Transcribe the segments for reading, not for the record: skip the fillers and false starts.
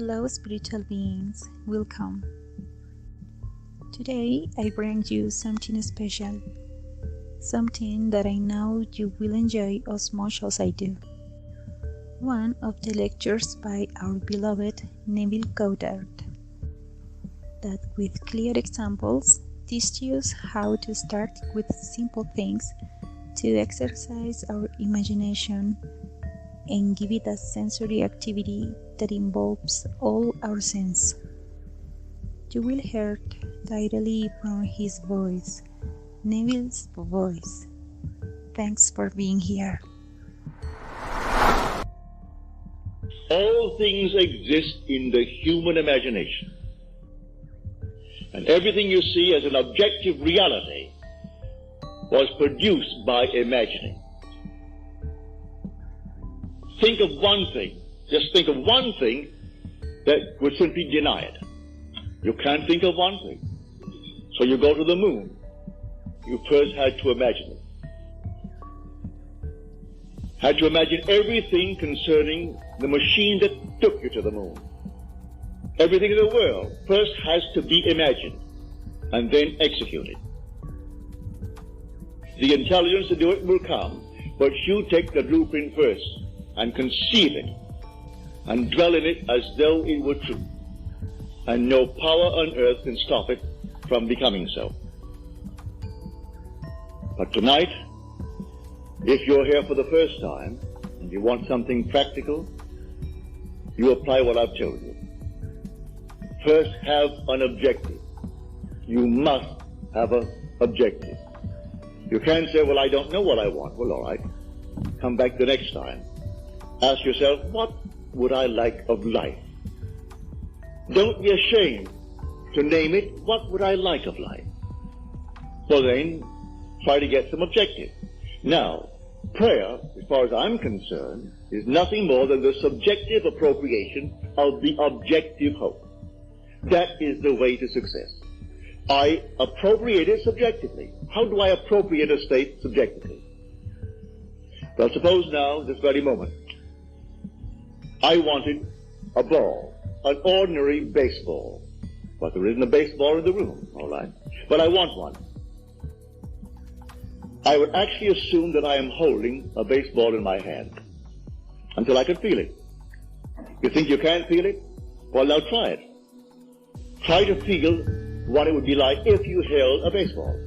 Hello, spiritual beings. Welcome. Today, I bring you something special. Something that I know you will enjoy as much as I do. One of the lectures by our beloved Neville Goddard, that with clear examples teach us how to start with simple things to exercise our imagination and give it a sensory activity that involves all our senses. You will hear directly from his voice, Neville's voice. Thanks for being here. All things exist in the human imagination. And everything you see as an objective reality was produced by imagining. Think of one thing, just think of one thing that would simply deny it. You can't think of one thing. So you go to the moon. You first had to imagine it. Had to imagine everything concerning the machine that took you to the moon. Everything in the world first has to be imagined and then executed. The intelligence to do it will come, but you take the blueprint first and conceive it and dwell in it as though it were true. And no power on earth can stop it from becoming so. But tonight, if you're here for the first time and you want something practical, you apply what I've told you. First, have an objective. You must have an objective. You can't say, well, I don't know what I want. Well, all right. Come back the next time. Ask yourself, what would I like of life? Don't be ashamed to name it, what would I like of life? Well then, try to get some objective. Now, prayer, as far as I'm concerned, is nothing more than the subjective appropriation of the objective hope. That is the way to success. I appropriate it subjectively. How do I appropriate a state subjectively? Well, suppose now, this very moment, I wanted a ball, an ordinary baseball. But there isn't a baseball in the room, all right? But I want one. I would actually assume that I am holding a baseball in my hand until I can feel it. You think you can't feel it? Well, now try it. Try to feel what it would be like if you held a baseball.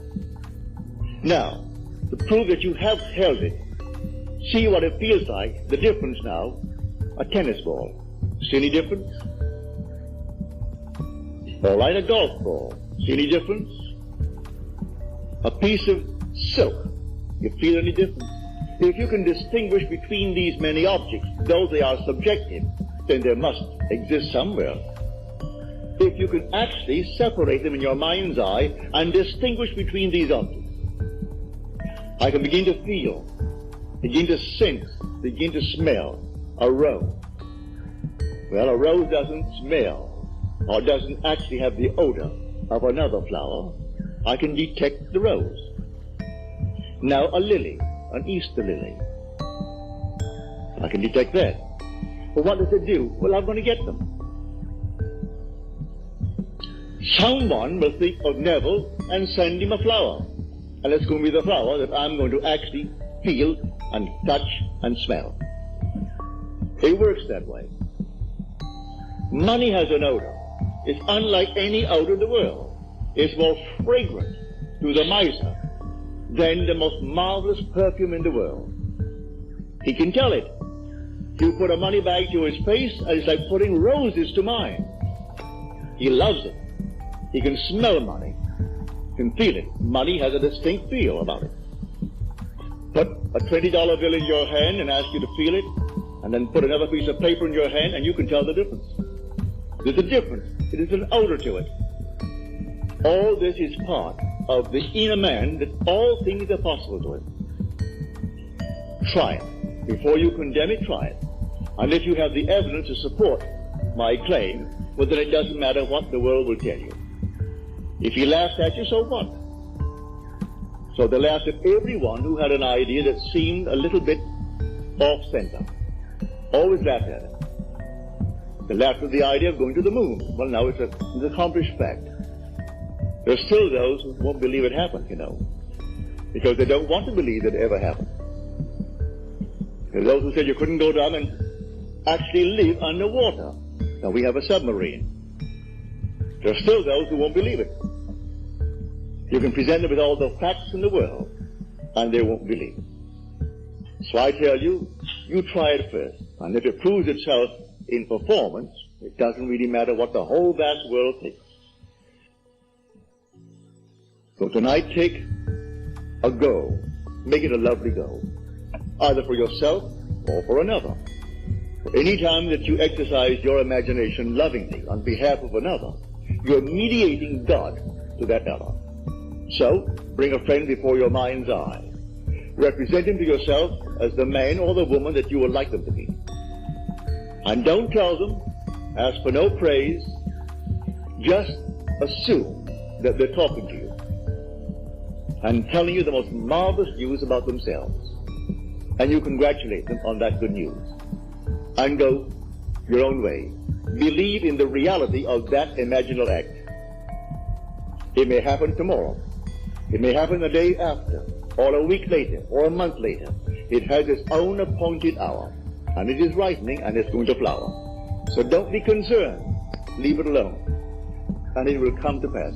Now, to prove that you have held it, see what it feels like, the difference now, a tennis ball. See any difference? All right, a golf ball. See any difference? A piece of silk. You feel any difference? If you can distinguish between these many objects, though they are subjective, then there must exist somewhere. If you can actually separate them in your mind's eye and distinguish between these objects, I can begin to feel, begin to sense, begin to smell a rose. Well, a rose doesn't smell or doesn't actually have the odor of another flower. I can detect the rose. Now a lily, an Easter lily. I can detect that. But what does it do? Well, I'm going to get them. Someone will think of Neville and send him a flower. And it's going to be the flower that I'm going to actually feel and touch and smell. It works that way. Money has an odor. It's unlike any odor in the world. It's more fragrant to the miser than the most marvelous perfume in the world. He can tell it. You put a money bag to his face, and it's like putting roses to mine. He loves it. He can smell money. He can feel it. Money has a distinct feel about it. Put a $20 bill in your hand and ask you to feel it, and then put another piece of paper in your hand, and you can tell the difference. There's a difference. It is an odor to it. All this is part of the inner man, that all things are possible to him. Try it. Before you condemn it, try it. And if you have the evidence to support my claim, well, then it doesn't matter what the world will tell you. If he laughs at you, so what? So they laughed at everyone who had an idea that seemed a little bit off-center. Always laughed at it. They laughed at the idea of going to the moon. Well, now it's an accomplished fact. There are still those who won't believe it happened, because they don't want to believe that it ever happened. There are those who said you couldn't go down and actually live underwater. Now we have a submarine. There are still those who won't believe it. You can present them with all the facts in the world, and they won't believe. So I tell you, you try it first. And if it proves itself in performance, it doesn't really matter what the whole vast world thinks. So tonight, take a go. Make it a lovely go, either for yourself or for another. For any time that you exercise your imagination lovingly on behalf of another, you're mediating God to that other. So, bring a friend before your mind's eye. Represent him to yourself as the man or the woman that you would like them to be. And don't tell them, ask for no praise, just assume that they're talking to you and telling you the most marvelous news about themselves. And you congratulate them on that good news. And go your own way. Believe in the reality of that imaginal act. It may happen tomorrow. It may happen the day after, or a week later, or a month later. It has its own appointed hour, and it is ripening, and it's going to flower. So don't be concerned. Leave it alone, and it will come to pass.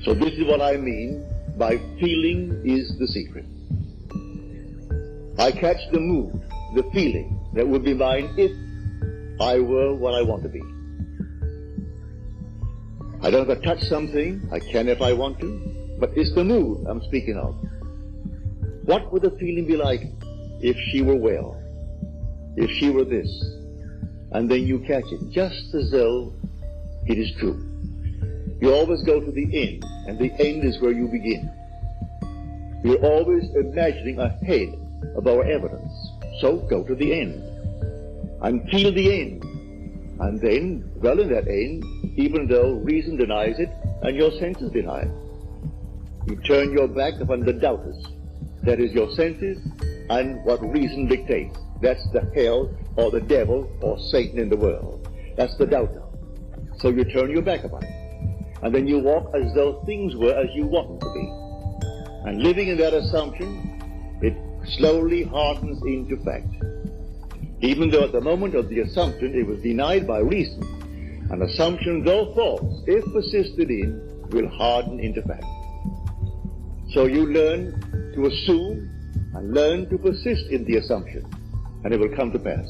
So this is what I mean by feeling is the secret. I catch the mood, the feeling that would be mine if I were what I want to be. I don't have to touch something, I can if I want to, but it's the mood I'm speaking of. What would the feeling be like if she were well, if she were this? And then you catch it, just as though it is true. You always go to the end, and the end is where you begin. We're always imagining ahead of our evidence. So go to the end, and feel the end. And then dwell in that end, even though reason denies it, and your senses deny it. You turn your back upon the doubters. That is your senses, and what reason dictates. That's the hell, or the devil, or Satan in the world. That's the doubter. So you turn your back upon it. And then you walk as though things were as you want them to be. And living in that assumption, it slowly hardens into fact. Even though at the moment of the assumption it was denied by reason, an assumption, though false, if persisted in, will harden into fact. So you learn to assume and learn to persist in the assumption, and it will come to pass.